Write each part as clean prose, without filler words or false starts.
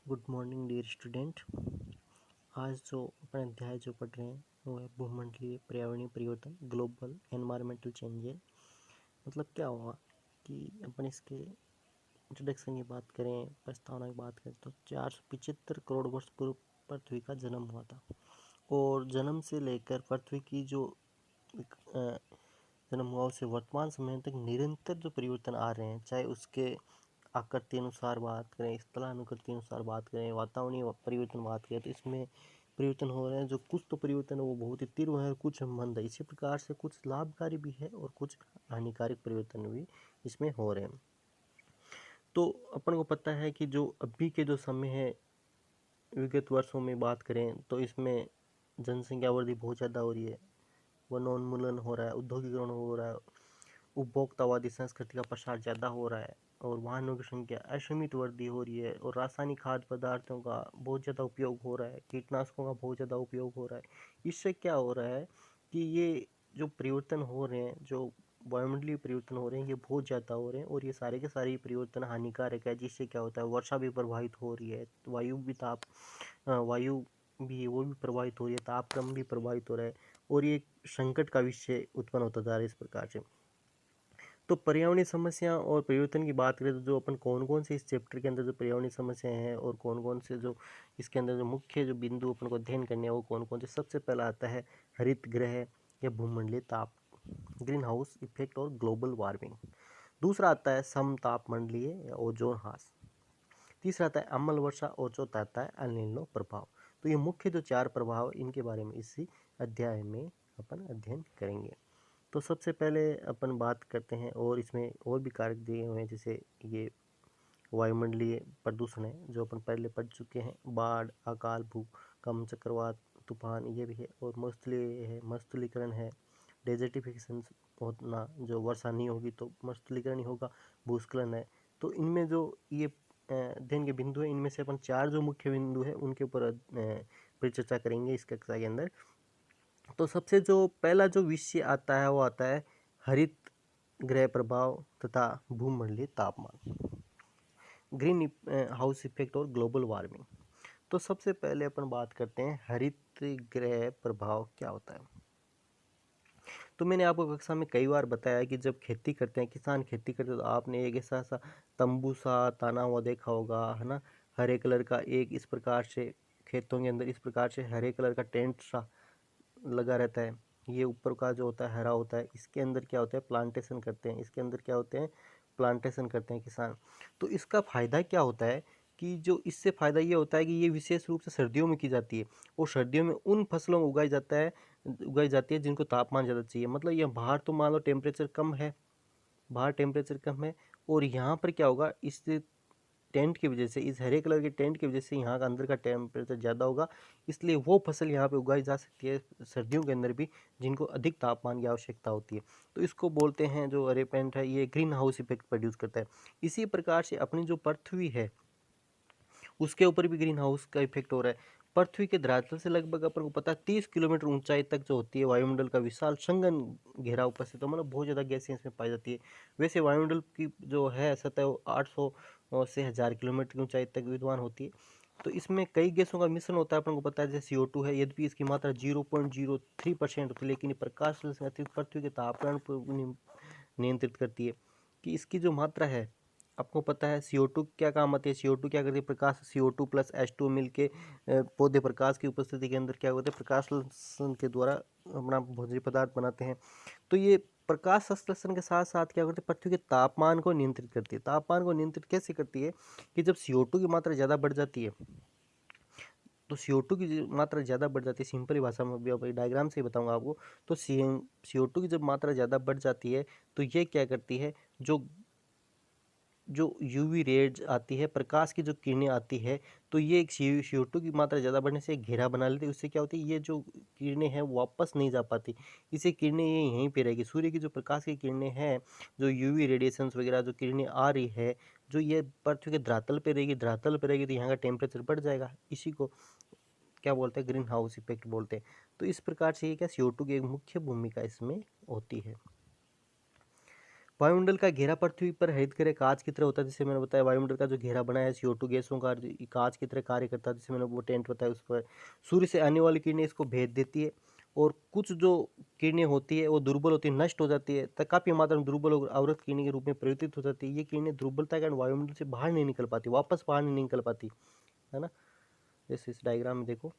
Good morning dear student. आज जो अपना अध्याय जो पढ़ रहे हैं वो है भूमंडलीय पर्यावरणीय परिवर्तन, ग्लोबल एनवायरमेंटल चेंजेस। मतलब क्या हुआ कि अपन इसके इंट्रोडक्शन की बात करें, प्रस्तावना की बात करें तो 475 करोड़ वर्ष पूर्व पृथ्वी का जन्म हुआ था। और जन्म से लेकर पृथ्वी की जो जन्म हुआ उससे वर्तमान समय तक निरंतर जो परिवर्तन आ रहे हैं, चाहे उसके आकृति अनुसार बात करें, स्थलानुकृति अनुसार बात करें, वातावरणीय परिवर्तन बात करें, तो इसमें परिवर्तन हो रहे हैं। जो कुछ तो परिवर्तन है वो बहुत ही तीव्र है और कुछ मंद है। इसी प्रकार से कुछ लाभकारी भी है और कुछ हानिकारक परिवर्तन भी इसमें हो रहे हैं। तो अपन को पता है कि जो अभी के जो समय है, विगत वर्षों में बात करें तो इसमें जनसंख्या वृद्धि बहुत ज़्यादा हो रही है, वनोन्मूलन हो रहा है, औद्योगिकरण हो रहा है, उपभोक्तावादी संस्कृति का प्रसार ज़्यादा हो रहा है और वाहनों की संख्या असीमित वृद्धि हो रही है और रासायनिक खाद्य पदार्थों का बहुत ज़्यादा उपयोग हो रहा है, कीटनाशकों का बहुत ज़्यादा उपयोग हो रहा है। इससे क्या हो रहा है कि ये जो परिवर्तन हो रहे हैं, जो वायुमंडलीय परिवर्तन हो रहे हैं, ये बहुत ज़्यादा हो रहे हैं और ये सारे के सारे परिवर्तन हानिकारक है। जिससे क्या होता है, वर्षा भी प्रभावित हो रही है, वायु भी वो भी प्रभावित हो रही है, तापक्रम भी प्रभावित हो रहा है और ये संकट का विषय उत्पन्न होता जा रहा है इस प्रकार से। तो पर्यावरणीय समस्या और परिवर्तन की बात करें तो जो अपन कौन कौन से इस चैप्टर के अंदर जो पर्यावरणीय समस्याएं हैं और कौन कौन से जो इसके अंदर जो मुख्य जो बिंदु अपन को अध्ययन करने हैं वो कौन कौन से। सबसे पहला आता है हरित ग्रह या भूमंडलीय ताप, ग्रीन हाउस इफेक्ट और ग्लोबल वार्मिंग। दूसरा आता है समतापमंडलीय या ओजोन ह्रास। तीसरा आता है अम्ल वर्षा और चौथा आता है एल नीनो प्रभाव। तो ये मुख्य जो 4 प्रभाव इनके बारे में इसी अध्याय में अपन अध्ययन करेंगे। तो सबसे पहले अपन बात करते हैं और इसमें और भी कारक दिए हुए हैं, जैसे ये वायुमंडलीय प्रदूषण है जो अपन पहले पढ़ चुके हैं, बाढ़, अकाल, भूकंप, चक्रवात, तूफान, ये भी है। और मरुस्थलीकरण है, डेजर्टिफिकेशन होना, जो वर्षा नहीं होगी तो मरुस्थलीकरण ही होगा, भूस्खलन है। तो इनमें जो ये अध्ययन के बिंदु है, इनमें से अपन 4 जो मुख्य बिंदु है उनके ऊपर परिचर्चा करेंगे इस कक्षा के अंदर। तो सबसे जो पहला जो विषय आता है वो आता है हरित ग्रह प्रभाव तथा भूमंडलीय तापमान, ग्रीन हाउस इफेक्ट और ग्लोबल वार्मिंग। तो सबसे पहले अपन बात करते हैं हरित ग्रह प्रभाव क्या होता है। तो मैंने आपको कक्षा में कई बार बताया कि जब खेती करते हैं, किसान खेती करते हैं, तो आपने एक ऐसा सा तंबू सा ताना हुआ देखा होगा, है ना। हरे कलर का एक इस प्रकार से खेतों के अंदर इस प्रकार से हरे कलर का टेंट सा लगा रहता है। ये ऊपर का जो होता है हरा होता है, इसके अंदर क्या होता है, प्लांटेशन करते हैं। इसके अंदर क्या होते हैं, प्लांटेशन करते हैं किसान। तो इसका फ़ायदा क्या होता है कि जो इससे फ़ायदा ये होता है कि ये विशेष रूप से सर्दियों में की जाती है और सर्दियों में उन फसलों को उगाई जाती है जिनको तापमान ज़्यादा चाहिए। मतलब ये बाहर तो मान लो टेम्परेचर कम है, बाहर टेम्परेचर कम है और यहाँ पर क्या होगा, इस टेंट की वजह से, इस हरे कलर के टेंट की वजह से यहाँ का अंदर का टेम्परेचर ज़्यादा होगा, इसलिए वो फसल यहाँ पे उगाई जा सकती है सर्दियों के अंदर भी जिनको अधिक तापमान की आवश्यकता होती है। तो इसको बोलते हैं, जो हरे पेंट है ये ग्रीन हाउस इफेक्ट प्रोड्यूस करता है। इसी प्रकार से अपनी जो पृथ्वी है उसके ऊपर भी ग्रीन हाउस का इफेक्ट हो रहा है। पृथ्वी के धरातल से लगभग अपन को पता है 30 किलोमीटर ऊंचाई तक जो होती है वायुमंडल का विशाल संघन घेरा उपस्थित, तो मतलब बहुत ज़्यादा गैसें इसमें पाई जाती है। वैसे वायुमंडल की जो है सतह वो 800 से 1000 किलोमीटर की ऊंचाई तक विद्यमान होती है। तो इसमें कई गैसों का मिश्रण होता है, अपन को पता है, जैसे CO2 है। यद्यपि इसकी मात्रा 0.03% होती है, लेकिन प्रकाश से अतिरिक्त पृथ्वी के तापमान पर नियंत्रित करती है। कि इसकी जो मात्रा है, आपको पता है CO2 क्या काम आती है, CO2 क्या करती है, प्रकाश CO2 प्लस H2 मिलके पौधे प्रकाश की उपस्थिति के अंदर क्या होता है, प्रकाश संश्लेषण के द्वारा अपना भोज्य पदार्थ बनाते हैं। तो ये प्रकाश संश्लेषण के साथ साथ क्या करते हैं, पृथ्वी के तापमान को नियंत्रित करती है। तापमान को नियंत्रित कैसे करती है कि जब CO2 की मात्रा ज़्यादा बढ़ जाती है, तो CO2 की मात्रा ज़्यादा बढ़ जाती है, सिंपल भाषा में भी अब डायग्राम से ही बताऊंगा आपको। तो CO2 की जब मात्रा ज़्यादा बढ़ जाती है तो ये क्या करती है, जो यूवी रेज आती है, प्रकाश की जो किरणें आती है, तो ये एक CO2 की मात्रा ज़्यादा बढ़ने से एक घेरा बना लेती है। उससे क्या होती है, ये जो किरणें हैं वापस नहीं जा पाती, इसे किरणें ये यहीं पे रहेगी। सूर्य की जो प्रकाश की किरणें हैं, जो यूवी रेडिएशंस वगैरह जो किरणें आ रही है, जो ये पृथ्वी के धरातल पे रहेगी, तो यहाँ का टेम्परेचर बढ़ जाएगा। इसी को क्या बोलते हैं, ग्रीन हाउस इफेक्ट बोलते हैं। तो इस प्रकार से ये क्या CO2 की एक मुख्य भूमिका इसमें होती है। वायुमंडल का घेरा पृथ्वी पर हरित गृह कांच की तरह होता है, जैसे मैंने बताया वायुमंडल का जो घेरा बना है CO2 गैसों का कांच की तरह कार्य करता है, जैसे मैंने वो टेंट बताया उस पर सूर्य से आने वाली किरणें इसको भेद देती है और कुछ जो किरणें होती है वो दुर्बल होती है, नष्ट हो जाती है, तब काफी मात्रा में दुर्बल और अवरक्त किरणें के रूप में परिवर्तित हो जाती है। ये किरणें दुर्बलता के कारण वायुमंडल से बाहर नहीं निकल पाती, वापस बाहर नहीं निकल पाती, है ना। जैसे इस डायग्राम में देखो,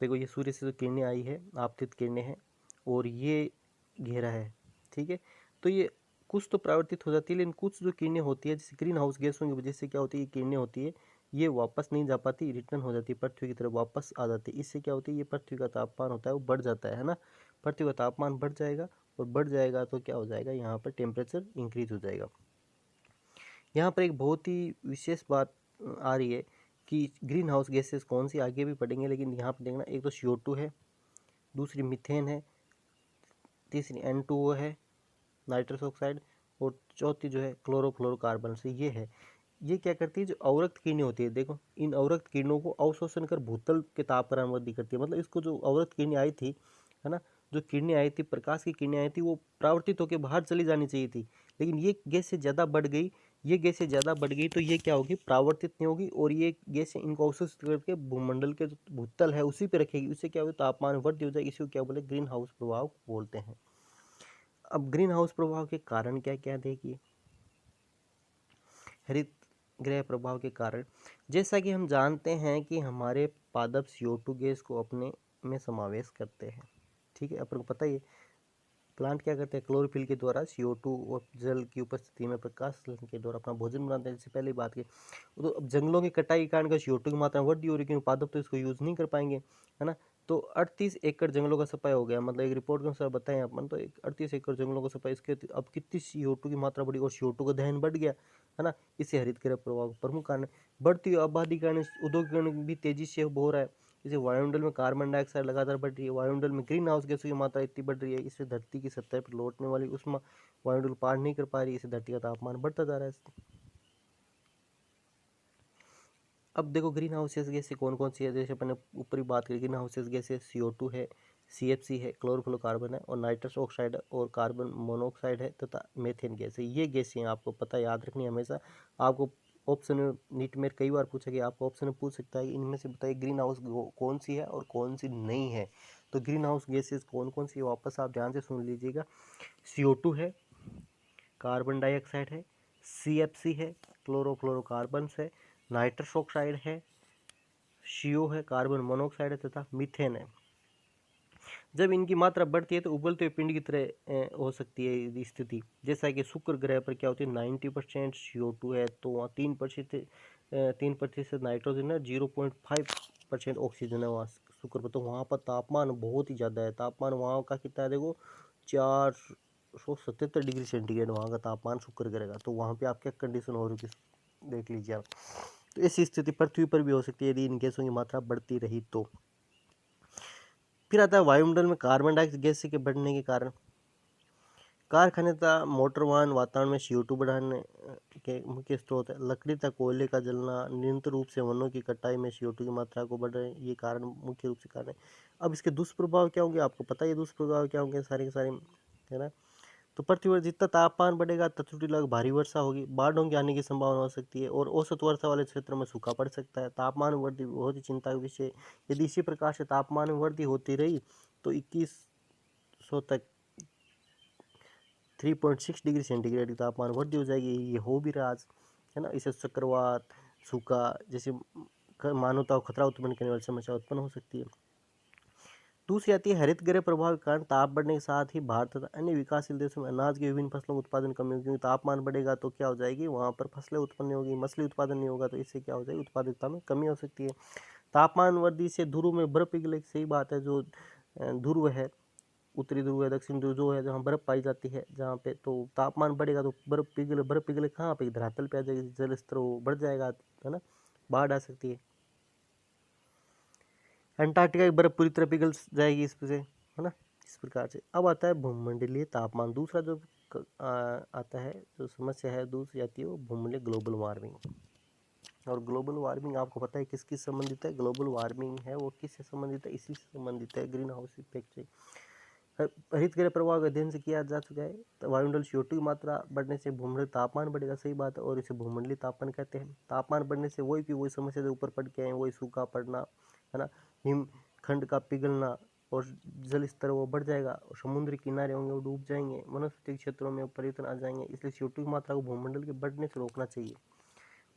ये सूर्य से जो किरणें आई है आपतित किरणें हैं और ये घेरा है, ठीक है। तो ये कुछ तो परावर्तित हो जाती है, लेकिन कुछ जो किरणें होती है जैसे ग्रीन हाउस गैसों की वजह से क्या होती है, किरणें होती है ये वापस नहीं जा पाती, रिटर्न हो जाती है पृथ्वी की तरफ वापस आ जाती है। इससे क्या होती है, ये पृथ्वी का तापमान होता है वो बढ़ जाता है ना। पृथ्वी का तापमान बढ़ जाएगा और बढ़ जाएगा तो क्या हो जाएगा, यहाँ पर टेम्परेचर इंक्रीज हो जाएगा। यहाँ पर एक बहुत ही विशेष बात आ रही है कि ग्रीन हाउस गैसेस कौन सी, आगे भी पढ़ेंगे, लेकिन यहाँ पर देखना, एक तो CO2 है, दूसरी मीथेन है, तीसरी N2O है नाइट्रस ऑक्साइड, और चौथी जो है क्लोरोफ्लोरोकार्बन से ये है। ये क्या करती है, जो अवरक्त किरणें होती है, देखो इन अवरक्त किरणों को अवशोषण कर भूतल के तापमान वृद्धि करती है। मतलब इसको जो अवरक्त किरणें आई थी, है ना, जो किरणें आई थी, प्रकाश की किरणें आई थी, वो परावर्तित होकर बाहर चली जानी चाहिए थी, लेकिन ये गैसें ज़्यादा बढ़ गई, तो ये क्या होगी, परावर्तित नहीं होगी और ये गैसें इनको अवशोषित करके भूमंडल के जो भूतल है उसी पे रखेगी। उससे क्या होगी, तापमान वृद्धि हो जाएगी। इसी को क्या बोले, ग्रीन हाउस प्रभाव बोलते हैं। अब ग्रीन हाउस प्रभाव के कारण क्या क्या देखिए, हरित गृह प्रभाव के कारण, जैसा कि हम जानते हैं कि हमारे पादप CO2 गैस को अपने में समावेश करते हैं, ठीक है। अपन को पता ही है प्लांट क्या करते हैं, क्लोरोफिल के द्वारा CO2 और जल की उपस्थिति में प्रकाश संश्लेषण के द्वारा अपना भोजन बनाते हैं, जैसे पहले बात की। तो अब जंगलों की कटाई के कारण CO2 की मात्रा बढ़ती हो रही है, क्योंकि पादप तो इसको यूज़ नहीं कर पाएंगे, है ना। तो 38 एकड़ जंगलों का सफाया हो गया, मतलब एक रिपोर्ट के अनुसार बताएं अपन, तो 38 एकड़ जंगलों का सफाया, इसके अब कितनी CO2 की मात्रा बढ़ी और CO2 का दहन बढ़ गया, है ना। इसे हरित गृह प्रभाव का प्रमुख कारण है। बढ़ती आबादी के कारण औद्योगिकरण भी तेजी से हो रहा है। जैसे वायुमंडल में कार्बन डाइऑक्साइड लगातार बढ़ रही है, वायुमंडल में ग्रीन हाउस गैसों की मात्रा इतनी बढ़ रही है, इससे धरती की सतह पर लौटने वाली उष्मा वायुमंडल पार नहीं कर पा रही, इससे धरती का तापमान बढ़ता जा रहा है। अब देखो ग्रीन हाउसेस गैसें कौन कौन सी है, जैसे अपने ऊपर ही बात करी, ग्रीन हाउसेस गैसें CO2 है, CFC है, क्लोरोफ्लोरोकार्बन है, और नाइट्रस ऑक्साइड और कार्बन मोनोऑक्साइड है, तथा मेथेन गैस है। ये गैसें आपको पता याद रखनी है हमेशा। आपको ऑप्शन में नीट में कई बार पूछा गया, आपको ऑप्शन में पूछ सकता है कि इनमें से बताइए ग्रीन हाउस कौन सी है और कौन सी नहीं है। तो ग्रीन हाउस गैसेज कौन कौन सी है, वापस आप ध्यान से सुन लीजिएगा। CO2 है, कार्बन डाइऑक्साइड है, CFC है, क्लोरोफ्लोरोकार्बन है, नाइट्रस ऑक्साइड है, CO है, कार्बन मोनोऑक्साइड है, तथा मीथेन है। जब इनकी मात्रा बढ़ती है तो उबलते हुए पिंड की तरह हो सकती है ये स्थिति। जैसा कि शुक्र ग्रह पर क्या होती है, 90% CO2 है, तो वहाँ 3% नाइट्रोजन है, 0.5% ऑक्सीजन है वहाँ शुक्र पर। तो वहाँ पर तापमान बहुत ही ज़्यादा है। तापमान वहाँ का कितना है, देखो 477 डिग्री सेंटीग्रेड वहाँ का तापमान शुक्र ग्रह का। तो वहाँ पे आप क्या कंडीशन हो रही है देख लीजिए आप। तो ऐसी स्थिति पृथ्वी पर भी हो सकती है यदि इन गैसों की मात्रा बढ़ती रही तो। फिर आता है वायुमंडल में कार्बन डाइऑक्साइड गैस के बढ़ने के कारण। कारखाने तथा मोटर वाहन वातावरण में CO2 बढ़ाने के मुख्य स्रोत है। लकड़ी तथा कोयले का जलना, निरंतर रूप से वनों की कटाई में CO2 की मात्रा को बढ़ रहे हैं, ये कारण मुख्य रूप से कारण है। अब इसके दुष्प्रभाव क्या होंगे, आपको पता है दुष्प्रभाव क्या होंगे सारे के सारे, है ना। तो पृथ्वी पर जितना तापमान बढ़ेगा तत्सुटी लग भारी वर्षा होगी, बाढ़ों के आने की संभावना हो सकती है, और औसत वर्षा वाले क्षेत्रों में सूखा पड़ सकता है। तापमान वृद्धि बहुत ही चिंता का विषय। यदि इसी प्रकार से तापमान में वृद्धि होती रही तो 2100 तक 3.6 डिग्री सेंटीग्रेड की तापमान वृद्धि हो जाएगी। ये हो भी रहा आज, है ना। इसे चक्रवात, सूखा जैसे मानवता को खतरा उत्पन्न करने वाली समस्या उत्पन्न हो सकती है। दूसरी आती है हरित गृह प्रभाव के कारण ताप बढ़ने के साथ ही भारत तथा अन्य विकासशील देशों में अनाज के विभिन्न फसलों का उत्पादन कमी होगी, क्योंकि तापमान बढ़ेगा तो क्या हो जाएगी, वहाँ पर फसलें उत्पन्न नहीं होगी, मछली उत्पादन नहीं होगा, तो इससे क्या हो जाएगी, उत्पादकता में कमी हो सकती है। तापमान वृद्धि से ध्रुव में बर्फ पिघले, सही बात है। जो ध्रुव है, उत्तरी ध्रुव है, दक्षिण ध्रुव जो है, जहाँ बर्फ पाई जाती है, जहाँ पे तो तापमान बढ़ेगा तो बर्फ पिघले कहाँ पे, धरातल पे आ जाएगी, जल स्तर वो बढ़ जाएगा, है ना, बाढ़ आ सकती है। अंटार्कटिका की बर्फ पूरी तरह पिघल जाएगी इससे, है ना। इस प्रकार से अब आता है भूमंडलीय तापमान। दूसरा जो आता है जो समस्या है दूसरी आती है वो भूमंडलीय ग्लोबल वार्मिंग। और ग्लोबल वार्मिंग आपको पता है किस किस संबंधित है, ग्लोबल वार्मिंग है वो किससे संबंधित है, इसी से संबंधित है, ग्रीन हाउस इफेक्ट से। हरित गृह प्रभाव का अध्ययन से किया जा चुका है। तो वायुमंडल CO2 की मात्रा बढ़ने से भूमंडल तापमान बढ़ेगा, सही बात है, और इसे भूमंडलीय तापमान कहते हैं। तापमान बढ़ने से वही समस्या जो ऊपर पढ़ के आए, वही सूखा पड़ना, है ना, हिमखंड का पिघलना, और जल स्तर वो बढ़ जाएगा, और समुद्री किनारे होंगे वो डूब जाएंगे, वनस्पति क्षेत्रों में परिवर्तन आ जाएंगे। इसलिए CO2 की मात्रा को भूमंडल के बढ़ने से रोकना चाहिए।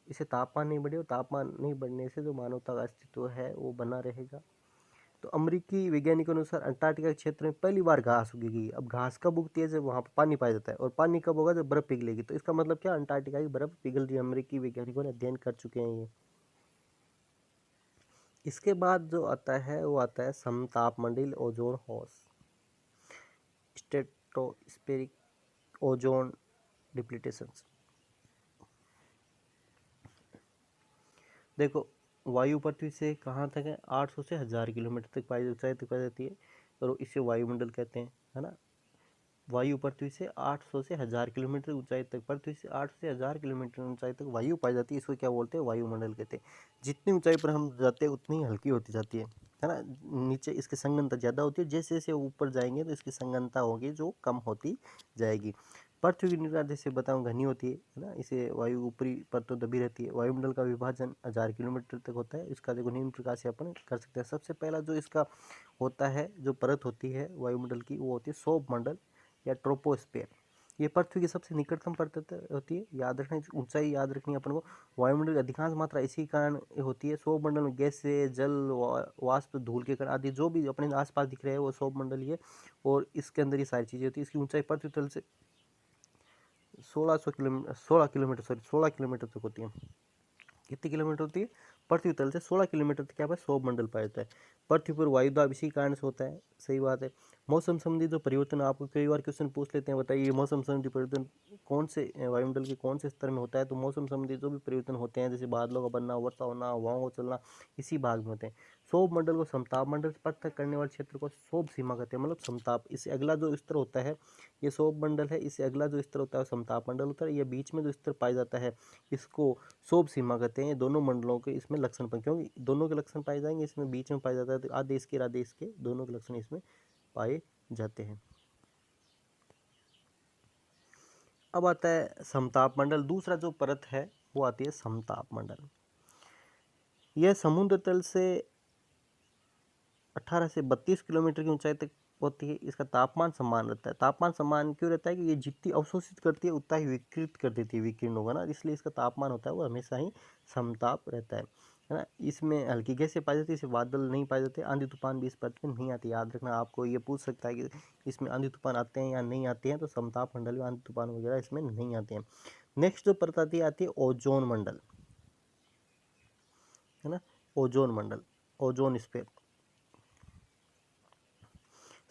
इससे तापमान नहीं बढ़े, और तापमान नहीं बढ़ने से जो मानवता का अस्तित्व है वो बना रहेगा। तो अमेरिकी वैज्ञानिकों के अनुसार अंटार्कटिका क्षेत्र में पहली बार घास उगेगी। अब घास कब उगती है? जब वहाँ पर पानी पाया जाता है, और पानी कब होगा? जब बर्फ पिघलेगी। तो इसका मतलब क्या? अंटार्कटिका की बर्फ पिघल रही है। अमेरिकी वैज्ञानिकों ने अध्ययन कर चुके हैं ये। इसके बाद जो आता है वो आता है समतापमंडल ओजोन होर्स, स्ट्रेटोस्फेरिक ओजोन डिप्लीटेशन। देखो, वायु पृथ्वी से कहाँ तक है? 800 से 1000 किलोमीटर तक ऊंचाई तक पाई जाती है, और इसे वायुमंडल कहते हैं, है ना। वायु पृथ्वी से 800 से 1000 किलोमीटर ऊंचाई तक, पृथ्वी से 800 से 1000 किलोमीटर ऊंचाई तक वायु पाई जाती है। इसको क्या बोलते हैं? वायुमंडल कहते हैं। जितनी ऊंचाई पर हम जाते हैं उतनी हल्की होती जाती है ना। नीचे इसकी संघनता ज़्यादा होती है, जैसे जैसे ऊपर जाएंगे तो इसकी संघनता होगी जो कम होती जाएगी। पृथ्वी की निगाह जैसे बताऊँ घनी होती है ना, इसे वायु ऊपरी परतों दबी रहती है। वायुमंडल का विभाजन 1000 किलोमीटर तक होता है। इसका देखो निम्न प्रकार से अपन कर सकते हैं। सबसे पहला जो इसका होता है, जो परत होती है वायुमंडल की, वो होती है सौरमंडल या ट्रोपोस्फेयर। ये पृथ्वी की सबसे निकटतम परत होती है। याद रखना, ऊंचाई याद रखनी है अपन को। वायुमंडल की अधिकांश मात्रा इसी कारण होती है। सौरमंडल में गैस से जल, वाष्प, धूल के कण आदि जो भी अपने आसपास दिख रहे हैं वो सौरमंडल ही है, और इसके अंदर ये सारी चीज़ें होती है। इसकी ऊंचाई पृथ्वी तल से 16 किलोमीटर तक होती है। कितनी किलोमीटर होती है? पृथ्वी तल से 16 किलोमीटर तक क्या है? सौरमंडल पाया जाता है। पृथ्वी पर वायुदाब इसी कारण से होता है, सही बात है। मौसम संबंधी जो परिवर्तन, आपको कई बार क्वेश्चन पूछ लेते हैं, बताइए मौसम संबंधी परिवर्तन कौन से वायुमंडल के कौन से स्तर में होता है? तो मौसम संबंधी जो भी परिवर्तन होते हैं, जैसे बादलों का बनना, वर्षा होना, हवाओं का चलना, इसी भाग में होते हैं। सौरमंडल को समताप मंडल से पृथक करने वाले क्षेत्र को सौर सीमा कहते हैं, मतलब समताप। इससे अगला जो स्तर होता है ये सौरमंडल है, इससे अगला जो स्तर होता है समताप मंडल होता है। ये बीच में जो स्तर पाया जाता है इसको सौर सीमा कहते हैं। दोनों मंडलों के इसमें लक्षण पाए, क्योंकि दोनों के लक्षण पाए जाएंगे, इसमें बीच में पाया जाता है, तो आदेश के आदेश के दोनों के लक्षण इसमें पाए जाते हैं। अब आता है समताप मंडल। दूसरा जो परत है वो आती है समताप मंडल। यह समुद्र तल से 18 से 32 किलोमीटर की ऊंचाई तक होती है। इसका तापमान समान रहता है। तापमान समान क्यों रहता है? कि ये जितनी अवशोषित करती है उतना ही विकृत कर देती है, विकीर्ण होगा ना, इसलिए इसका तापमान होता है वो हमेशा ही समताप रहता है ना। इसमें हल्की गैसें पाई जाती है, इसे बादल नहीं पाए जाते। आंधी तूफान भी इस पृथ्वी में नहीं आती। याद रखना, आपको ये पूछ सकता है कि इसमें आंधी तूफान आते हैं या नहीं आते हैं, तो समताप मंडल में आंधी तूफान वगैरह इसमें नहीं आते हैं। नेक्स्ट जो परत आती है ओजोन मंडल, है ना। ओजोन मंडल, ओजोन स्पेयर।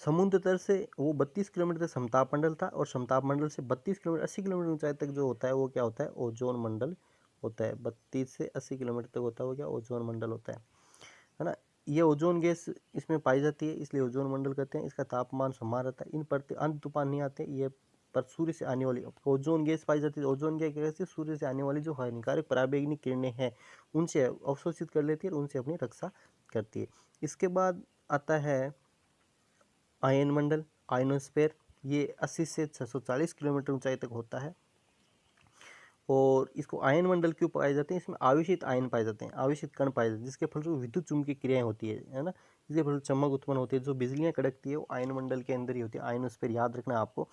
समुद्र तल से वो 32 किलोमीटर तक समताप मंडल था, और समताप मंडल से 32 किलोमीटर 80 किलोमीटर ऊंचाई तक जो होता है वो क्या होता है? ओजोन मंडल होता है। 32 से 80 किलोमीटर तक होता है वो क्या? ओजोन मंडल होता है ना। ये ओजोन गैस इसमें पाई जाती है, इसलिए ओजोन मंडल कहते हैं। इसका तापमान समान रहता है। इन पर आंधी तूफान नहीं आते। ये पर सूर्य से आने वाली ओजोन गैस पाई जाती है। ओजोन गैस कैसे? सूर्य से आने वाली जो हानिकारक पराबैंगनी किरणें हैं उनसे अवशोषित कर लेती है और उनसे अपनी रक्षा करती है। इसके बाद आता है आयन मंडल, आयनोस्फेयर। ये 80 से 640 किलोमीटर ऊंचाई तक होता है, और इसको आयन मंडल क्यों पाए जाते हैं? इसमें आवेशित आयन पाए जाते हैं, आवेशित कण पाए जाते हैं, जिसके फलस्वरूप विद्युत चुम्बकीय क्रियाएं होती है ना। जिसके फलस्वरूप चमक उत्पन्न होती है, जो बिजलियां कड़कती है वो आयन मंडल के अंदर ही होती है। आयनोस्फीयर याद रखना आपको,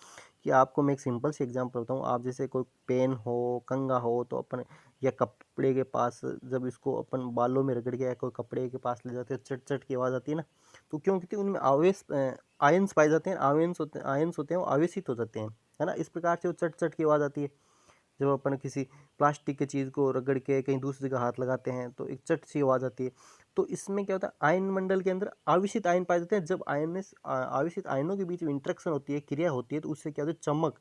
कि आपको मैं एक सिंपल सी एग्जाम्पल बताऊँ। आप जैसे कोई पेन हो, कंघा हो, तो अपन या कपड़े के पास जब इसको अपन बालों में रगड़ के या कोई कपड़े के पास ले जाते हैं, चट चट की आवाज़ आती है ना। तो क्यों? क्योंकि उनमें आवेश आयन्स पाए जाते हैं। आयन्स होते हैं वो आवेशित हो जाते हैं, है ना। इस प्रकार से वो चट चट की आवाज़ आती है। जब अपन किसी प्लास्टिक की चीज़ को रगड़ के कहीं दूसरी जगह हाथ लगाते हैं तो एक चट सी आवाज़ आती है। तो इसमें क्या होता है? आयन मंडल के अंदर आवेशित आयन पाए जाते हैं। जब आयन में आवेशित आयनों के बीच में इंटरेक्शन होती है, क्रिया होती है, तो उससे क्या होता है? चमक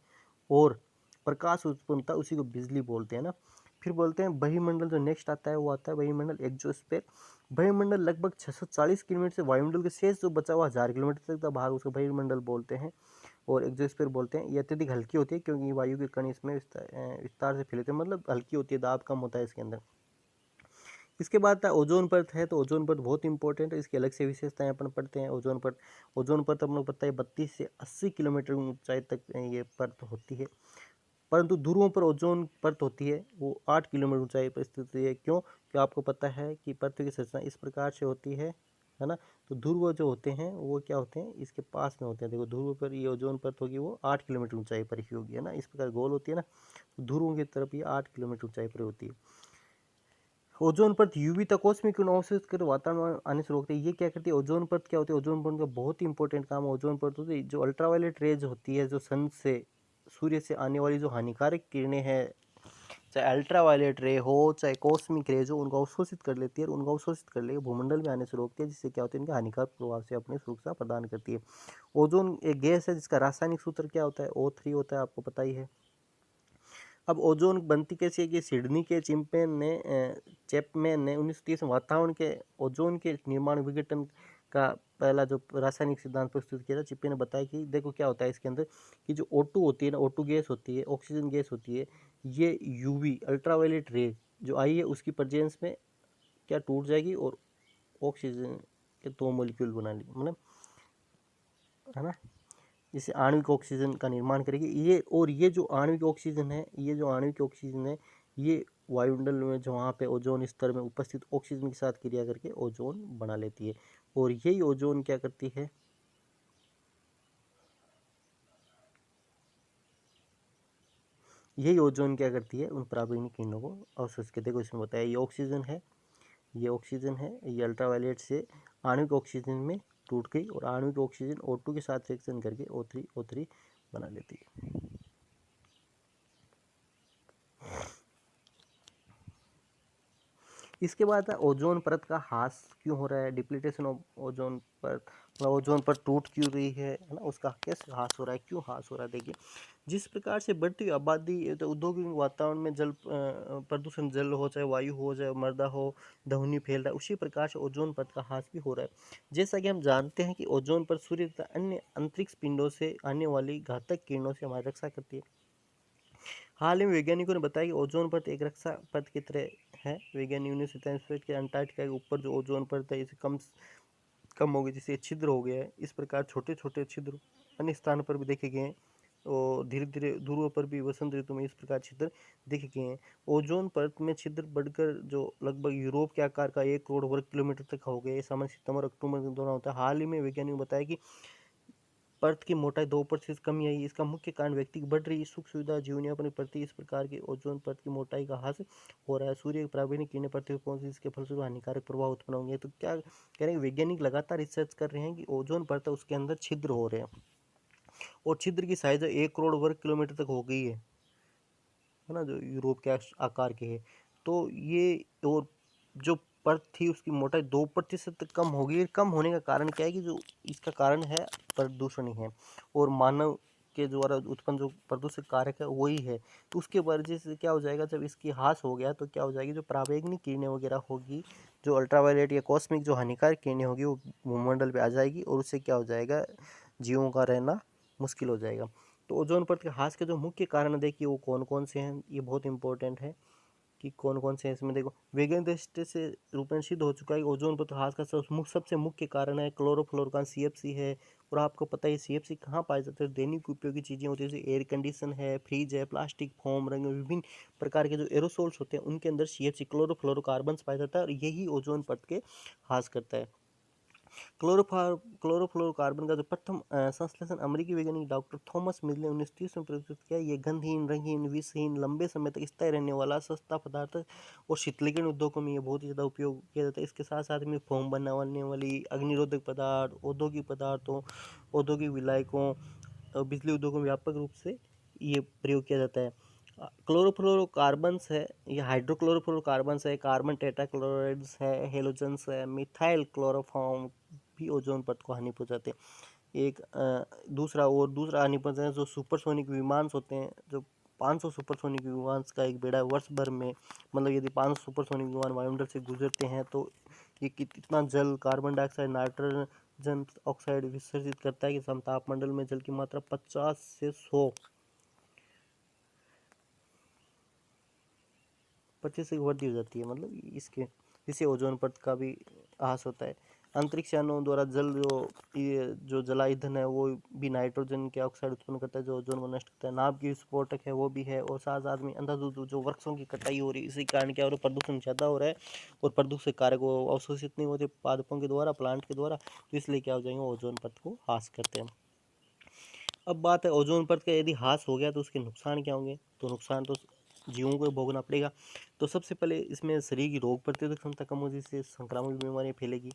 और प्रकाश उत्पन्न होता है, उसी को बिजली बोलते हैं ना। फिर बोलते हैं बहिमंडल। जो नेक्स्ट आता है वो आता है बहिमंडल, एक्सोस्फीयर। बहिमंडल लगभग 640 किलोमीटर से वायुमंडल के शेष जो बचा हुआ 1000 किलोमीटर तक का भाग उसको बहिमंडल बोलते हैं, और एक्सोस्फीयर बोलते हैं। ये अत्यधिक हल्की होती है, क्योंकि वायु के कण इसमें विस्तार से फैलते हैं, मतलब हल्की होती है, दाब कम होता है इसके अंदर। इसके बाद ओजोन परत है, तो ओजोन परत बहुत इंपॉर्टेंट है, इसकी अलग से विशेषताएं अपन पढ़ते हैं। ओजोन परत अपन लोग पता है 32 से 80 किलोमीटर ऊंचाई तक ये परत होती है, परंतु ध्रुवों पर ओजोन परत होती है वो 8 किलोमीटर ऊंचाई पर स्थित होती है। क्यों? क्या आपको पता है कि पृथ्वी की संरचना इस प्रकार से होती है ना? तो ध्रुव जो होते हैं वो क्या होते हैं, इसके पास में होते हैं। देखो ध्रुव पर ये ओजोन परत होगी वो 8 किलोमीटर ऊंचाई पर ही होगी, है ना, इस प्रकार गोल होती है ना, तो ध्रुवों की तरफ ये 8 किलोमीटर ऊंचाई पर होती है। ओजोन परत यूवी तक कॉस्मिक किरणों अवशोषित कर वातावरण आने से रोकते हैं। ये क्या करती है, ओजोन परत क्या होती है, ओजोन परत का बहुत ही इंपॉर्टेंट काम है। ओजोन परत होती है जो अल्ट्रावायलेट रेज होती है, जो सन से, सूर्य से आने वाली जो हानिकारक किरणें हैं, चाहे अल्ट्रावायलेट रे हो चाहे कॉस्मिक रेज हो, उनको अवशोषित कर लेती है और उनको अवशोषित कर लेकर भूमंडल में आने से रोकती है, जिससे क्या होती है, इनके हानिकारक प्रभाव से अपनी सुरक्षा प्रदान करती है। ओजोन एक गैस है जिसका रासायनिक सूत्र क्या होता है, O3 होता है, आपको पता ही है। अब ओजोन बनती कैसी है कि सिडनी के चैपमैन ने 1930 में वातावरण के ओजोन के निर्माण विघटन का पहला जो रासायनिक सिद्धांत प्रस्तुत किया था। चिप्पे ने बताया कि देखो क्या होता है इसके अंदर, कि जो O2 होती है ना, O2 गैस होती है, ऑक्सीजन गैस होती है, ये यूवी अल्ट्रावायलेट रे जो आई है उसकी प्रेजेंस में क्या टूट जाएगी और ऑक्सीजन के 2 मॉलिक्यूल बना ली, मतलब, है ना, जिसे आणविक ऑक्सीजन का निर्माण करेगी। ये जो आणविक ऑक्सीजन है, ये वायुमंडल में जो वहाँ पे ओजोन स्तर में उपस्थित ऑक्सीजन के साथ क्रिया करके ओजोन बना लेती है। और यही ओजोन क्या करती है, उन पराबैंगनी किरणों को अवशोषित करती है। देखो इसमें बताया ये ऑक्सीजन है, ये अल्ट्रावायलेट से आणविक ऑक्सीजन में टूट गई और आणविक ऑक्सीजन O2 के साथ रिएक्शन करके O3 बना लेती है। इसके बाद ओजोन परत का ह्रास क्यों हो रहा है, डिप्लीटेशन ऑफ ओजोन परत, मतलब ओजोन परत टूट क्यों रही है ना, उसका कैसे ह्रास हो रहा है, क्यों ह्रास हो रहा है। देखिए जिस प्रकार से बढ़ती हुई आबादी, तो औद्योगिक वातावरण में जल प्रदूषण, जल हो चाहे वायु हो चाहे मृदा हो, ध्वनि फैल रहा है, उसी प्रकार से ओजोन परत का ह्रास भी हो रहा है। जैसा कि हम जानते हैं कि ओजोन परत सूर्य तथा अन्य अंतरिक्ष पिंडों से आने वाली घातक किरणों से हमारी रक्षा करती है। हाल ही में वैज्ञानिकों ने बताया कि ओजोन परत एक रक्षा परत की तरह है। वैज्ञानिकों ने 1927 के अंटार्कटिका के ऊपर जो ओजोन परत है इसे कम हो गई, जिससे छिद्र हो गया है। इस प्रकार छोटे छोटे छिद्र अन्य स्थानों पर भी देखे गए हैं और धीरे धीरे ध्रुवों पर भी वसंत ऋतु में इस प्रकार छिद्र देखे गए हैं। ओजोन परत में छिद्र बढ़कर जो लगभग यूरोप के आकार का 1 करोड़ वर्ग किलोमीटर तक हो गया। ये सामान्य सितंबर अक्टूबर के दौरान होता है। हाल ही में वैज्ञानिकों ने बताया कि परत की मोटाई 2% कमी आई। इसका मुख्य कारण व्यक्ति की बढ़ रही सुख सुविधा जीवनयापन के प्रति इस प्रकार की ओजोन परत की मोटाई का ह्रास हो रहा है। सूर्य की पराबैंगनी किरणें पृथ्वी पर पहुंची, इसके फलस्वरूप हानिकारक प्रभाव उत्पन्न होंगे। तो क्या कह रहे हैं, वैज्ञानिक लगातार रिसर्च कर रहे हैं कि ओजोन परत उसके अंदर छिद्र हो रहे हैं और छिद्र की साइज 1 करोड़ वर्ग किलोमीटर तक हो गई है ना, जो यूरोप के आकार के है। तो ये, और जो परत थी उसकी मोटाई 2% तक कम हो गई। कम होने का कारण क्या है कि जो इसका कारण है प्रदूषण ही है और मानव के द्वारा उत्पन्न जो प्रदूषक कारक है वही है। तो उसके वजह से क्या हो जाएगा, जब इसकी ह्रास हो गया तो क्या हो जाएगी, जो पराबैंगनी किरणें वगैरह होगी, जो अल्ट्रावायलेट या कॉस्मिक जो हानिकारक किरणें होगी वो भूमंडल पे आ जाएगी और उससे क्या हो जाएगा, जीवों का रहना मुश्किल हो जाएगा। तो ओजोन परत के ह्रास के जो मुख्य कारण देखिए वो कौन कौन से हैं, ये बहुत इंपॉर्टेंट है कि कौन कौन से हैं। इसमें देखो वैज्ञानिक दृष्टि से रूप में सिद्ध हो चुका है कि ओजोन परत ह्रास का सबसे मुख्य कारण है क्लोरोफ्लोरोकार्बन, CFC है। और आपको पता है CFC कहाँ पाए जाते हैं, दैनिक उपयोगी चीज़ें होती है, जैसे एयर कंडीशन है, फ्रिज है, प्लास्टिक, फोम, रंग, विभिन्न प्रकार के जो एरोसोल्स होते हैं उनके अंदर CFC क्लोरोफ्लोरोकार्बन पाया जाता है और यही ओजोन परत के ह्रास करता है। क्लोरोफ्लोरोकार्बन का जो प्रथम संश्लेषण अमेरिकी वैज्ञानिक डॉक्टर थॉमस मिल ने 1930 में प्रस्तुत किया। ये गंधहीन, रंगहीन, विषहीन, लंबे समय तक स्थायी रहने वाला सस्ता पदार्थ और शीतलीकरण उद्योगों में ये बहुत ही ज़्यादा उपयोग किया जाता है। इसके साथ साथ में फोम बनाने वाली अग्निरोधक पदार्थ, औद्योगिक पदार्थों, औद्योगिक विलायकों और बिजली उद्योगों में व्यापक रूप से ये प्रयोग किया जाता है। क्लोरोफ्लोरोकार्बन्स है, ये हाइड्रोक्लोरोफ्लोरोकार्बन्स है, कार्बन टेट्राक्लोराइड्स है, हेलोजन्स है, मिथाइल क्लोरोफॉर्म भी ओजोन परत को हानि पहुंचाते हैं। दूसरा हानि पहुंचाते हैं जो सुपरसोनिक विमान होते हैं, जो 500 सुपरसोनिक विमान का एक बेड़ा वर्ष भर में, मतलब यदि 500 सुपरसोनिक विमान वायुमंडल से गुजरते हैं तो ये कितना जल, कार्बन डाइऑक्साइड, नाइट्रोजन ऑक्साइड विसर्जित करता है कि तापमंडल में जल की मात्रा 50 से 100 25 से वृद्धि हो जाती है। मतलब इसके जिससे ओजोन परत का भी ह्रास होता है। अंतरिक्ष यानों द्वारा जल जो जला ईंधन है वो भी नाइट्रोजन के ऑक्साइड उत्पन्न करता है जो ओजोन को नष्ट करता है। नाभ की विस्फोटक है वो भी है, और साथ साथ में अंधाधुंध जो वृक्षों की कटाई हो रही है, इसी कारण क्या हो रहा है, प्रदूषण ज़्यादा हो रहा है और प्रदूषक कारक वो अवशोषित नहीं होते पादपों के द्वारा, प्लांट के द्वारा, तो इसलिए क्या हो जाएंगे, ओजोन परत को ह्रास करते हैं। अब बात है ओजोन परत का यदि ह्रास हो गया तो उसके नुकसान क्या होंगे, तो नुकसान तो जीवों को भोगना पड़ेगा। तो सबसे पहले इसमें शरीर की रोग प्रतिरोधक क्षमता कम होगी, जिससे संक्रामक बीमारियां फैलेगी।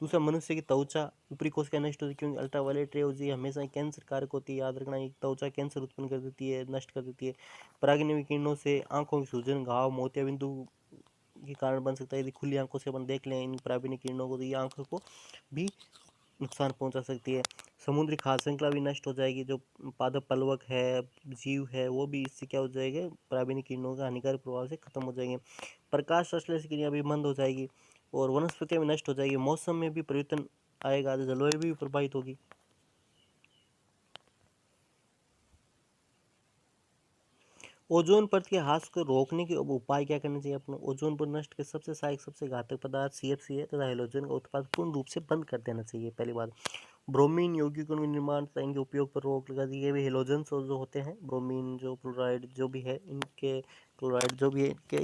दूसरा, मनुष्य की त्वचा ऊपरी कोशिका नष्ट होती है, क्योंकि अल्ट्रावायलेट रे होती है हमेशा कैंसर कारक होती है, याद रखना। एक त्वचा कैंसर उत्पन्न कर देती है, नष्ट कर देती है। परागैंग्निक किरणों से आंखों की सूजन, घाव, मोतिया बिंदु के कारण बन सकता है। यदि खुली आंखों से अपन देख लें इन परागैंग्निक किरणों को तो ये आंखों को भी नुकसान पहुंचा सकती है। समुद्री खाद्य श्रृंखला भी नष्ट हो जाएगी, जो पादप पलवक है, जीव है, वो भी इससे क्या हो जाएंगे, पराबैंगनी किरणों का हानिकारक प्रभाव से खत्म हो जाएंगे। प्रकाश संश्लेषण क्रिया भी बंद हो जाएगी और वनस्पतियां भी नष्ट हो जाएगी। मौसम में भी परिवर्तन आएगा, जलवायु भी प्रभावित होगी। ओजोन परत के ह्रास को रोकने के अब उपाय क्या करने चाहिए अपने, ओजोन परत नष्ट के सबसे सहायक सबसे घातक पदार्थ सीएफसी है तथा हेलोजन का उत्पादन पूर्ण रूप से बंद कर देना चाहिए। पहली बात, ब्रोमीन यौगिकों के निर्माण तथा इनके उपयोग पर रोक लगा दी है। भी हेलोजन्स जो होते हैं, ब्रोमीन जो क्लोराइड जो भी है, इनके क्लोराइड जो भी है, इनके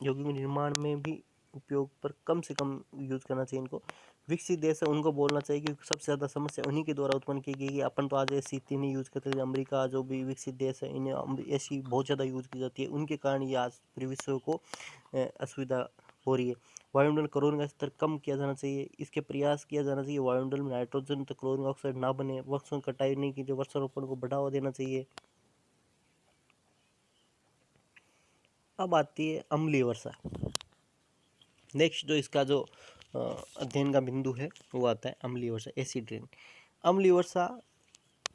यौगिकों के निर्माण में भी उपयोग पर कम से कम यूज करना चाहिए इनको। विकसित देश है उनको बोलना चाहिए, क्योंकि सबसे ज़्यादा समस्या उन्हीं के द्वारा उत्पन्न की गई है। अपन तो आज ऐसी तीन ही यूज़ करते थे, अमेरिका जो भी विकसित देश है इन्हें ऐसी बहुत ज़्यादा यूज़ की जाती है, उनके कारण ये आज पूरे विश्व को असुविधा हो रही है। वायुमंडल क्लोरीन का स्तर कम किया जाना चाहिए, इसके प्रयास किया जाना चाहिए। वायुमंडल में नाइट्रोजन तो क्लोरीन ऑक्साइड ना बने, वृक्षों की कटाई नहीं की, जो वृक्षारोपण को बढ़ावा देना चाहिए। अब आती है अम्लीय वर्षा। नेक्स्ट जो इसका जो अध्ययन का बिंदु है वो आता है अम्लीय वर्षा, एसिड रेन। अम्लीय वर्षा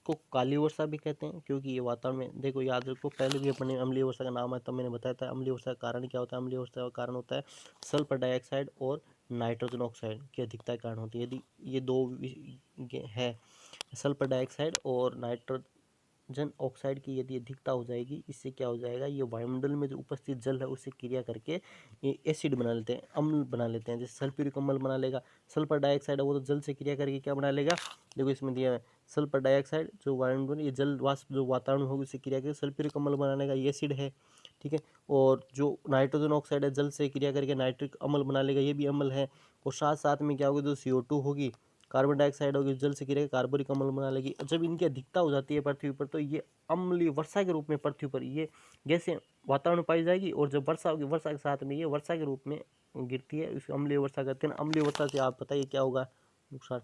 को काली वर्षा भी कहते हैं, क्योंकि ये वातावरण में, देखो याद रखो, पहले भी अपने अम्लीय वर्षा का नाम है तब मैंने बताया था अम्लीय वर्षा का कारण क्या होता है। अम्लीय वर्षा का कारण होता है सल्फर डाइऑक्साइड और नाइट्रोजन ऑक्साइड की अधिकता के कारण होती है। यदि ये दो है, सल्फर डाइऑक्साइड और नाइट्रोजन ऑक्साइड की यदि अधिकता हो जाएगी, इससे क्या हो जाएगा, ये वायुमंडल में जो उपस्थित जल है उससे क्रिया करके ये एसिड बना लेते हैं, अम्ल बना लेते हैं। जैसे सल्फ्यूरिक अम्ल बना लेगा। सल्फर डाइऑक्साइड है वो तो जल से क्रिया करके क्या बना लेगा, देखो इसमें दिया है सल्फर डाइऑक्साइड जो वायुमंडल, ये जल वाष्प जो वातावरण में होगी उससे क्रिया करके सल्फ्यूरिक अम्ल बनाने का, ये एसिड है, ठीक है। और जो नाइट्रोजन ऑक्साइड है जल से क्रिया करके नाइट्रिक अम्ल बना लेगा, ये भी अम्ल है। और साथ साथ में क्या होगा, जो CO2 होगी, कार्बन डाइऑक्साइड होगी, जल से गिरेगा कार्बोनिक अम्ल बना लेगी। जब इनकी अधिकता हो जाती है पृथ्वी पर, तो ये अम्लीय वर्षा के रूप में पृथ्वी पर ये गैसें वातावरण में पाई जाएगी, और जब वर्षा होगी, वर्षा के साथ में ये वर्षा के रूप में गिरती है, इसे अम्लीय वर्षा कहते हैं। अम्लीय वर्षा से आप बताइए क्या होगा नुकसान।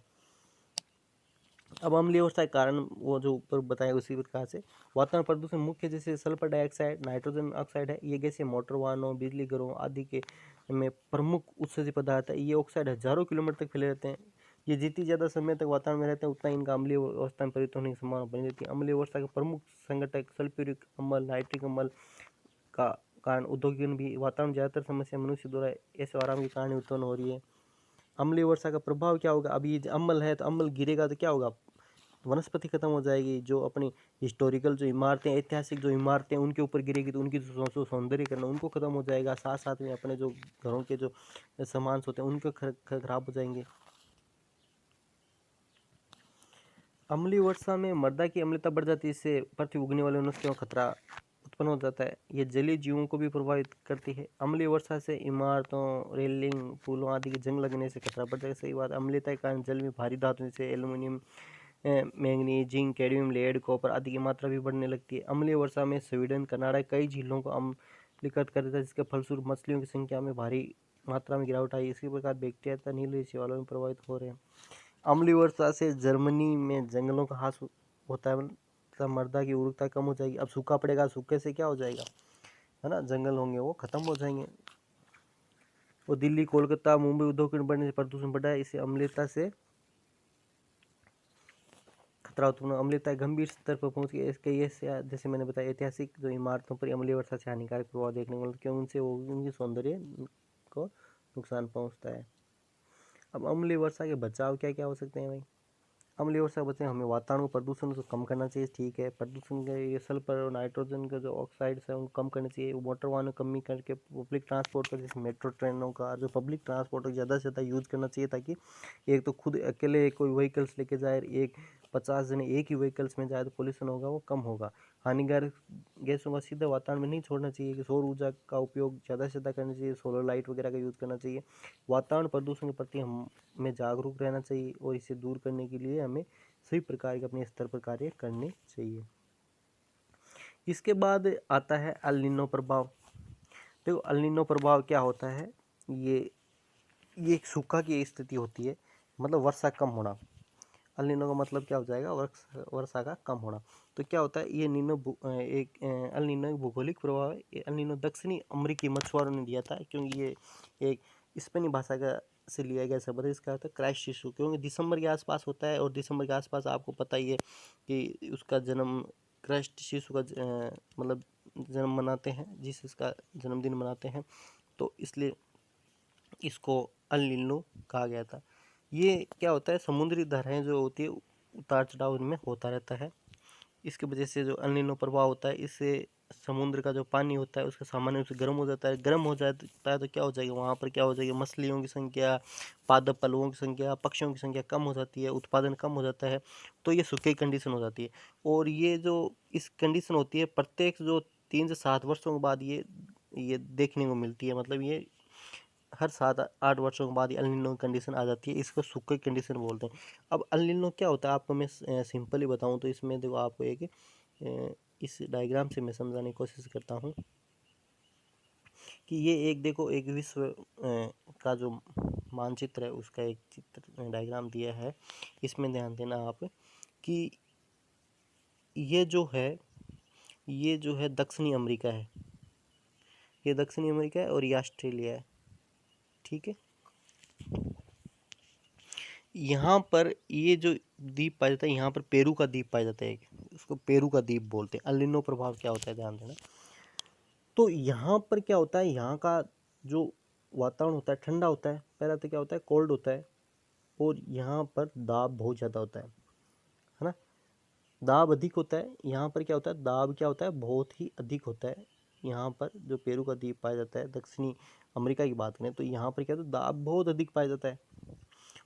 अब अम्लीय वर्षा के कारण वो जो ऊपर बताया उसी प्रकार से वातावरण प्रदूषण मुख्य जैसे सल्फर डाइऑक्साइड, नाइट्रोजन ऑक्साइड है, ये गैसें मोटर वाहनों, बिजली घरों आदि के में प्रमुख उत्सर्जित पदार्थ है। ये ऑक्साइड हजारों किलोमीटर तक फैले रहते हैं। ये जितनी ज़्यादा समय तक वातावरण में रहते हैं उतना इनका अम्लीय अवस्था में परिवर्तन होने की संभावना बनी रहती है। अम्लीय वर्षा के प्रमुख संघटक सल्फ्यूरिक अम्ल, नाइट्रिक अम्ल का कारण औद्योगिक भी। वातावरण ज़्यादातर समस्या मनुष्य द्वारा ऐसे आराम के कारण उत्पन्न हो रही है। अम्लीय वर्षा का प्रभाव क्या होगा, अभी ये अम्ल है तो अम्ल गिरेगा तो क्या होगा, वनस्पति खत्म हो जाएगी। जो अपनी हिस्टोरिकल जो इमारतें, ऐतिहासिक जो इमारतें उनके ऊपर गिरेगी तो उनकी जो सौंदर्यीकरण उनको खत्म हो जाएगा। साथ साथ में अपने जो घरों के जो सामान होते हैं उनके खराब हो जाएंगे। अम्लीय वर्षा में मृदा की अम्लता बढ़ जाती है, इससे पृथ्वी उगने वाले वनस्पतियों का खतरा उत्पन्न हो जाता है। ये जलीय जीवों को भी प्रभावित करती है। अम्लीय वर्षा से इमारतों, रेलिंग, पुलों आदि की जंग लगने से खतरा बढ़ जाएगा। सही बात। अम्लीयता के कारण जल में भारी धातु जैसे aluminium, manganese, zinc, cadmium, lead, copper आदि की मात्रा भी बढ़ने लगती है। अम्लीय वर्षा में स्वीडन, कनाडा कई झीलों को अम्लीकृत कर देता है, जिसके फलस्वरूप मछलियों की संख्या में भारी मात्रा में गिरावट आई। इसी प्रकार बैक्टीरिया तथा नील शैवालों में प्रभावित हो रहे हैं। अम्लीय वर्षा से जर्मनी में जंगलों का ह्रास होता है तथा मृदा की उर्वरता कम हो जाएगी। अब सूखा पड़ेगा, सूखे से क्या हो जाएगा, है ना, जंगल होंगे वो खत्म हो जाएंगे। और दिल्ली, कोलकाता, मुंबई उद्योग बढ़ने से प्रदूषण बढ़ा है। इसे अम्लीयता से खतरा उत्पन्न, अम्लीयता गंभीर स्तर पर पहुंच गई। इसके ये जैसे मैंने बताया ऐतिहासिक जो इमारतों पर अम्लीय वर्षा से हानिकारक प्रभाव देखने को मिलता है, क्योंकि उनसे वो उनकी सौंदर्य को नुकसान पहुंचता है। अब अम्लीय वर्षा के बचाव क्या क्या हो सकते हैं भाई। अम्लीय वर्षा बचने हमें वातावरण प्रदूषण को कम करना चाहिए, ठीक है। प्रदूषण के ये सल्फर और नाइट्रोजन के जो ऑक्साइड्स है उनको कम करना चाहिए। मोटर वाहनों कमी करके पब्लिक ट्रांसपोर्ट का, जैसे मेट्रो ट्रेनों का जो पब्लिक ट्रांसपोर्ट का ज़्यादा से ज़्यादा यूज़ करना चाहिए, ताकि एक तो खुद अकेले कोई व्हीकल्स लेके जाए, एक 50 जने एक ही व्हीकल्स में जाए तो पोल्यूशन होगा वो कम होगा। हानिकारक गैसों का सीधे वातावरण में नहीं छोड़ना चाहिए। कि सौर ऊर्जा का उपयोग ज़्यादा से ज़्यादा करना चाहिए, सोलर लाइट वगैरह का यूज़ करना चाहिए। वातावरण प्रदूषण के प्रति हमें जागरूक रहना चाहिए और इसे दूर करने के लिए हमें सभी प्रकार के अपने स्तर पर कार्य करने चाहिए। इसके बाद आता है अल नीनो प्रभाव। देखो अल नीनो प्रभाव क्या होता है, ये एक सूखा की स्थिति होती है, मतलब वर्षा कम होना। अल नीनो का मतलब क्या हो जाएगा, वर्षा का कम होना। तो क्या होता है, ये अल नीनो एक भौगोलिक प्रभाव है। ये अल नीनो दक्षिणी अमेरिकी मछुआरों ने दिया था, क्योंकि ये एक स्पेनी भाषा का से लिया गया शब्द है। इसका अर्थ है क्राइस्ट शिशु, क्योंकि दिसंबर के आसपास होता है, और दिसंबर के आसपास आपको पता ही है कि उसका जन्म, क्राइस्ट शिशु का मतलब जन्म मनाते हैं, जिस इसका जन्मदिन मनाते हैं, तो इसलिए इसको अल नीनो कहा गया था। ये क्या होता है, समुद्री धाराएं जो होती है उतार चढ़ाव इनमें होता रहता है। इसकी वजह से जो अल नीनो प्रभाव होता है, इससे समुद्र का जो पानी होता है उसका सामान्य रूप से गर्म हो जाता है। गर्म हो जाता है तो क्या हो जाएगा, वहाँ पर क्या हो जाएगी, मछलियों की संख्या, पादप पलवों की संख्या, पक्षियों की संख्या कम हो जाती है, उत्पादन कम हो जाता है। तो ये सूखे कंडीशन हो जाती है। और ये जो इस कंडीशन होती है, प्रत्येक जो 3 से 7 वर्षों के बाद ये देखने को मिलती है। मतलब ये हर 7-8 वर्षों के बाद अल नीनो कंडीशन आ जाती है। इसको सूखे कंडीशन बोलते हैं। अब अल नीनो क्या होता है, आपको मैं सिंपली बताऊं तो इसमें देखो, आपको एक इस डायग्राम से मैं समझाने की कोशिश करता हूँ कि ये एक देखो, एक विश्व का जो मानचित्र है उसका एक चित्र डायग्राम दिया है। इसमें ध्यान देना आप कि ये जो है दक्षिणी अमेरिका है, ये दक्षिणी अमेरिका है और ये ऑस्ट्रेलिया है, ठीक है। यहाँ पर ये जो द्वीप पाया जाता है, यहाँ पर पेरू का द्वीप पाया जाता है एक, उसको पेरू का द्वीप बोलते हैं। अल नीनो प्रभाव क्या होता है, ध्यान देना। तो यहाँ पर क्या होता है, यहाँ का जो वातावरण होता है ठंडा होता है, पहला तो क्या होता है, कोल्ड होता है, और यहाँ पर दाब बहुत ज़्यादा होता है ना। दाब अधिक होता है यहाँ पर, क्या होता है, दाब क्या होता है, बहुत ही अधिक होता है। यहाँ पर जो पेरू का द्वीप पाया जाता है, दक्षिणी अमेरिका की बात करें तो यहाँ पर क्या होता है, दाब बहुत अधिक पाया जाता है,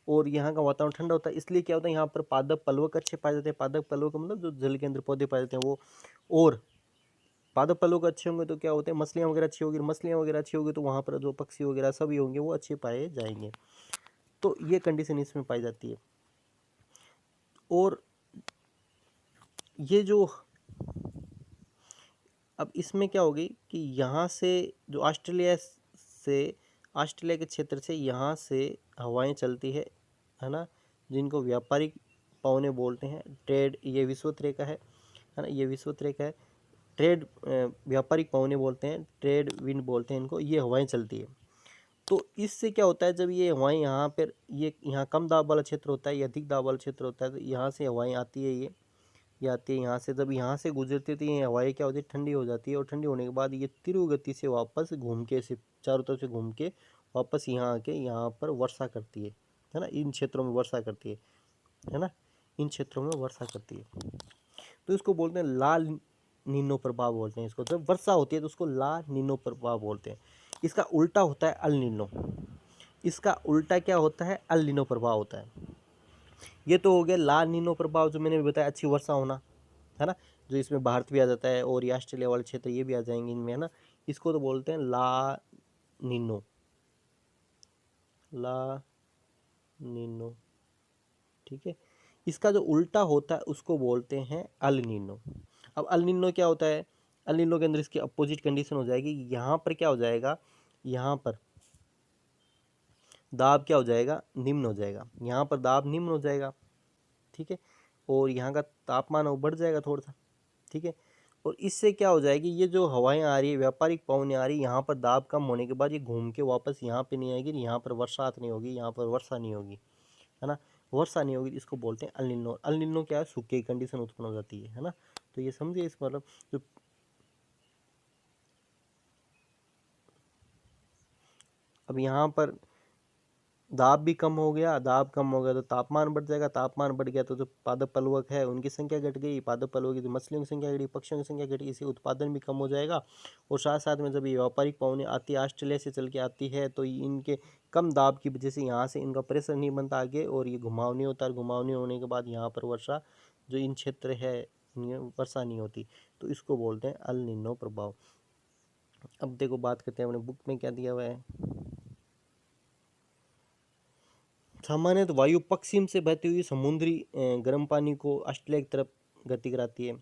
और यहाँ का वातावरण ठंडा होता है। इसलिए क्या होता है, यहाँ पर पादप पलवक अच्छे पाए जाते हैं। पादप पलवक मतलब जो जल के अंदर पौधे पाए जाते हैं वो। और पादप पलवक अच्छे होंगे तो क्या होते हैं, मछलियाँ वगैरह अच्छी होगी, मछलियाँ वगैरह अच्छी होगी तो वहाँ पर जो पक्षी वगैरह सभी होंगे वो अच्छे पाए जाएंगे। तो ये कंडीशन इसमें पाई जाती है। और ये जो अब इसमें क्या होगी कि यहाँ से जो ऑस्ट्रेलिया के क्षेत्र से यहाँ से हवाएं चलती है ना, जिनको व्यापारिक पवने बोलते हैं। ट्रेड, ये विश्वोत्तरीय का है ना, ये विश्वोत्तरीय का है। ट्रेड व्यापारिक पवने बोलते हैं, ट्रेड विंड बोलते हैं इनको। ये हवाएं चलती है। तो इससे क्या होता है, जब ये हवाएं यहाँ पर, ये यहाँ कम दाब वाला क्षेत्र होता है, ये अधिक दाब वाला क्षेत्र होता है, तो यहाँ से हवाएं आती है, ये आती है यहाँ से। जब यहाँ से गुजरती थी, ये हवाएं क्या होती है, ठंडी हो जाती है, और ठंडी होने के बाद ये तीव्र गति से वापस घूम के, से चारों तरफ से घूम के वापस यहाँ आके यहाँ पर वर्षा करती है ना, इन क्षेत्रों में वर्षा करती है ना, इन क्षेत्रों में वर्षा करती है। तो इसको बोलते हैं लाल नीनो प्रभाव बोलते हैं इसको। जब वर्षा होती है तो उसको ला नीनो प्रभाव बोलते हैं। इसका उल्टा होता है अल नीनो। इसका उल्टा क्या होता है, अल नीनो प्रभाव होता है। ये तो हो गया ला नीनो प्रभाव, जो मैंने भी बताया, अच्छी वर्षा होना है ना, जो इसमें भारत भी आ जाता है और ये ऑस्ट्रेलिया वाले क्षेत्र ये भी आ जाएंगे इनमें, है ना। इसको तो बोलते हैं ला नीनो, ला नीनो, ठीक है। इसका जो उल्टा होता है उसको बोलते हैं अल नीनो। अब अल नीनो क्या होता है, अल नीनो के अंदर इसकी अपोजिट कंडीशन हो जाएगी। यहाँ पर क्या हो जाएगा, यहाँ पर दाब क्या हो जाएगा, निम्न हो जाएगा। यहाँ पर दाब निम्न हो जाएगा, ठीक है, और यहाँ का तापमान वो बढ़ जाएगा थोड़ा सा, ठीक है। और इससे क्या हो जाएगी, ये जो हवाएं आ रही है, व्यापारिक पवनें आ रही है, यहाँ पर दाब कम होने के बाद ये घूम के वापस यहाँ पे नहीं आएगी, यहाँ पर वर्षात नहीं होगी, यहाँ पर वर्षा नहीं होगी, है ना। वर्षा नहीं होगी, इसको बोलते हैं अल नीनो। अल नीनो क्या है, सूखे कंडीशन उत्पन्न हो जाती है ना। तो ये समझिए इस मतलब जो अब यहाँ पर दाब भी कम हो गया, दाब कम हो गया तो तापमान बढ़ जाएगा, तापमान बढ़ गया तो जो पादप पलवक है उनकी संख्या घट गई, पादप पलवक की जो मछलियों की संख्या घटी, पक्षियों की संख्या घटी, इसी उत्पादन भी कम हो जाएगा। और साथ साथ में जब ये व्यापारिक पवनें आती है, ऑस्ट्रेलिया से चल के आती है, तो इनके कम दाब की वजह से यहाँ से इनका प्रेशर नहीं बनता आगे, और ये घुमाव नहीं होता, और घुमाव नहीं होने के बाद यहाँ पर वर्षा जो इन क्षेत्र है वर्षा नहीं होती, तो इसको बोलते हैं अल नीनो प्रभाव। अब देखो बात करते हैं अपने बुक में क्या दिया हुआ है। सामान्यतः वायु पश्चिम से बहती हुई समुद्री गर्म पानी को ऑस्ट्रेलिया की तरफ गति कराती है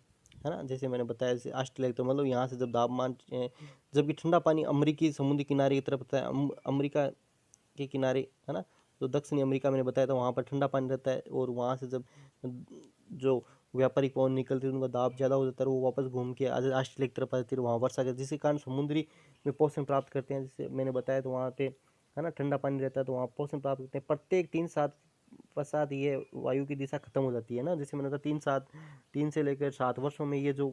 ना। जैसे मैंने बताया, जैसे ऑस्ट्रेलिया की तरफ मतलब यहाँ से जब तापमान जबकि ठंडा पानी अमेरिकी समुद्री किनारे की तरफ होता है, अमेरिका के किनारे है ना। तो दक्षिणी अमेरिका मैंने बताया था, वहाँ पर ठंडा पानी रहता है, और वहाँ से जब जो व्यापारिक पवन निकलती है उनका दाब ज़्यादा हो जाता है, वो वापस घूम के ऑस्ट्रेलिया की तरफ आती है, वहाँ वर्षा करती है, जिसके कारण समुद्री में पोषण प्राप्त करते हैं। जैसे मैंने बताया तो वहाँ पे है ना ठंडा पानी रहता है, तो वहाँ पोषण प्राप्त करते हैं। प्रत्येक 3-7 पश्चात ये वायु की दिशा खत्म हो जाती है ना। जैसे मैंने बताया 3 से लेकर 7 वर्षों में ये जो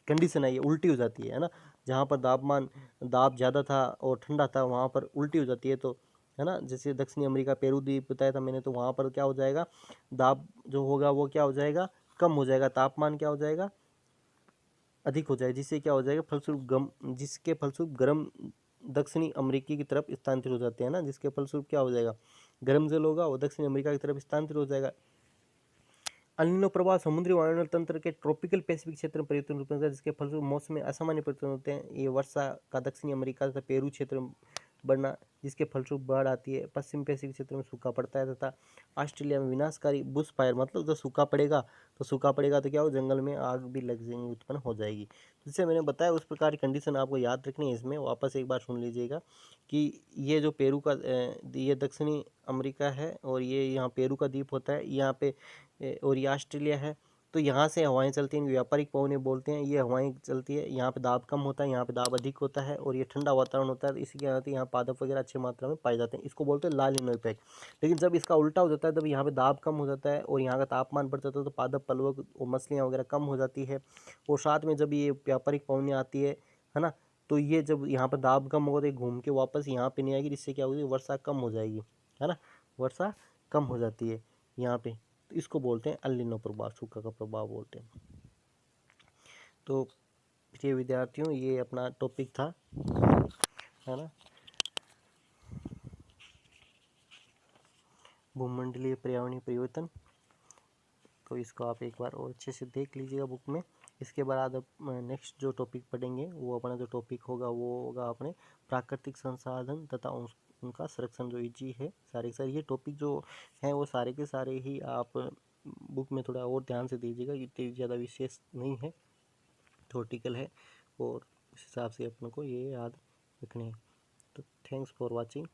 कंडीशन है ये उल्टी हो जाती है ना। जहाँ पर दाब ज़्यादा था और ठंडा था, वहाँ पर उल्टी हो जाती है, तो है ना। जैसे दक्षिणी अमेरिका पेरू द्वीप बताया था मैंने, तो वहाँ पर क्या हो जाएगा, दाब जो होगा वो क्या हो जाएगा, कम हो जाएगा, तापमान क्या हो जाएगा, अधिक हो जाएगा, जिससे क्या हो जाएगा जिसके फलस्वरूप गर्म दक्षिणी अमेरिकी की तरफ स्थानांतरित हो जाते हैं ना। जिसके फलस्वरूप क्या हो जाएगा, गर्म जल होगा वो दक्षिणी अमेरिका की तरफ स्थानांतरित हो जाएगा। अल नीनो प्रभाव समुद्री वायुमंडल तंत्र के ट्रॉपिकल पैसिफिक क्षेत्र में परिवर्तन होता है, जिसके फलस्वरूप मौसम में असामान्य परिवर्तन होते हैं। ये वर्षा का दक्षिणी अमेरिका तथा पेरू क्षेत्र में बढ़ना, जिसके फलस्वरूप बाढ़ आती है। पश्चिम पैसिफिक क्षेत्र में सूखा पड़ता है, तथा ऑस्ट्रेलिया में विनाशकारी बुश फायर, मतलब जब सूखा पड़ेगा तो क्या हो, जंगल में आग भी लग जाएंगी, उत्पन्न हो जाएगी। जिससे मैंने बताया उस प्रकार की कंडीशन आपको याद रखनी है। इसमें वापस एक बार सुन लीजिएगा कि ये जो पेरू का ये दक्षिणी अमेरिका है, और ये यहाँ पेरू का द्वीप होता है यहाँ पे, और ये ऑस्ट्रेलिया है। तो यहाँ से हवाएं चलती हैं, व्यापारिक पवनें बोलते हैं, ये हवाएं चलती है। यहाँ पे दाब कम होता है, यहाँ पे दाब अधिक होता है, और ये ठंडा वातावरण होता है, तो इसी के यहाँ यहाँ पादप वगैरह अच्छी मात्रा में पाए जाते हैं। इसको बोलते हैं ला नीनो इफेक्ट। लेकिन जब इसका उल्टा हो जाता है, तब यहाँ पे दाब कम हो जाता है और यहाँ का तापमान बढ़ जाता है, तो पादप पलवक और मछलियाँ वगैरह कम हो जाती है। और साथ में जब ये व्यापारिक पवनें आती है ना, तो ये जब यहाँ पर दाब कम होगा तो ये घूम के वापस यहाँ पे नहीं आएगी, जिससे क्या होगी, वर्षा कम हो जाएगी, है ना। वर्षा कम हो जाती है यहाँ पे, तो इसको बोलते हैं अल नीनो प्रभाव, सूखा का प्रभाव बोलते हैं। तो प्रिय विद्यार्थियों, ये अपना टॉपिक था, है ना, भूमंडलीय पर्यावरणीय परिवर्तन। तो इसको आप एक बार और अच्छे से देख लीजिएगा बुक में। इसके बाद अब नेक्स्ट जो टॉपिक पढ़ेंगे, वो अपना जो टॉपिक होगा वो होगा अपने प्राकृतिक संसाधन तथा उनका संरक्षण, जो ईजी है सारे के सारे। ये टॉपिक जो हैं वो सारे के सारे ही आप बुक में थोड़ा और ध्यान से दीजिएगा, इतनी ज़्यादा विशेष नहीं है, थ्योरेटिकल है, और उस हिसाब से अपन को ये याद रखने हैं। तो थैंक्स फॉर वॉचिंग।